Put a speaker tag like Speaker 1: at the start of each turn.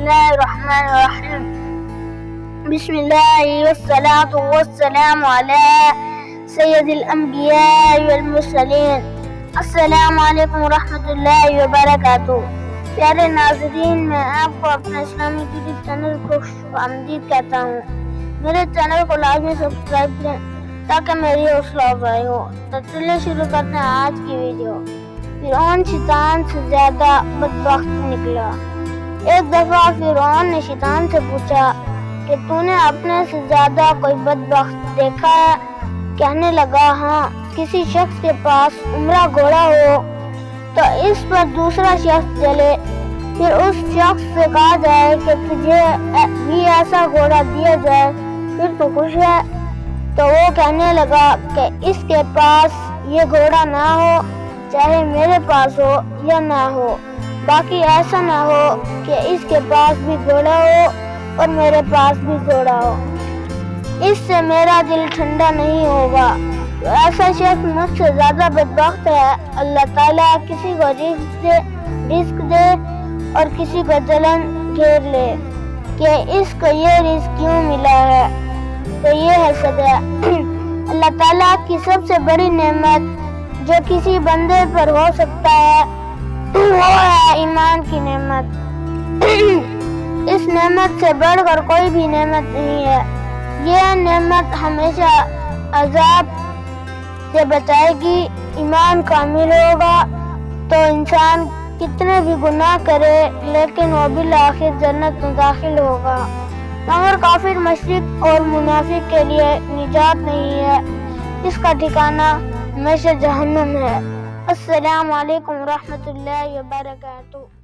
Speaker 1: اللہ الرحمن الرحیم بسم اللہ والصلاة والسلام علی سید الانبیاء والمرسلین۔ السلام علیکم ورحمۃ اللہ وبرکاتہ۔ پیارے ناظرین، میں آپ کو اپنے اسلامی یوٹیوب چینل کو خوش آمدید کہتا ہوں۔ میرے چینل کو لازمی سبسکرائب کریں تاکہ میری حوصلہ افزائی ہو۔ تو چلیے شروع کرتے ہیں آج کی ویڈیو۔ فرعون شیطان سے زیادہ بدبخت نکلا۔ ایک دفعہ فرعون نے شیطان سے پوچھا کہ تو نے اپنے سے زیادہ کوئی بدبخت دیکھا ہے؟ کہنے لگا، ہاں، کسی شخص کے پاس عمرہ گھوڑا ہو تو اس پر دوسرا شخص چلے، پھر اس شخص سے کہا جائے کہ تجھے بھی ایسا گھوڑا دیا جائے، پھر تو خوش ہے؟ تو وہ کہنے لگا کہ اس کے پاس یہ گھوڑا نہ ہو، چاہے میرے پاس ہو یا نہ ہو، باقی ایسا نہ ہو کہ اس کے پاس بھی گھوڑا ہو اور میرے پاس بھی گھوڑا ہو، اس سے میرا دل ٹھنڈا نہیں ہوگا۔ تو ایسا شخص مجھ سے زیادہ بدبخت ہے۔ اللہ تعالیٰ کسی کو رزق دے اور کسی کو جلن گھیر لے کہ اس کو یہ رزق کیوں ملا ہے، تو یہ حسد ہے۔ اللہ تعالیٰ کی سب سے بڑی نعمت جو کسی بندے پر ہو سکتا ہے وہ ہے ایمان کی نعمت۔ اس نعمت سے بڑھ کر کوئی بھی نعمت نہیں ہے۔ یہ نعمت ہمیشہ عذاب سے بچائے گی۔ ایمان کامل ہوگا تو انسان کتنے بھی گناہ کرے لیکن وہ بالآخر جنت میں داخل ہوگا، مگر کافر، مشرک اور منافق کے لیے نجات نہیں ہے، اس کا ٹھکانہ ہمیشہ جہنم ہے۔ السلام علیکم ورحمۃ اللہ وبرکاتہ۔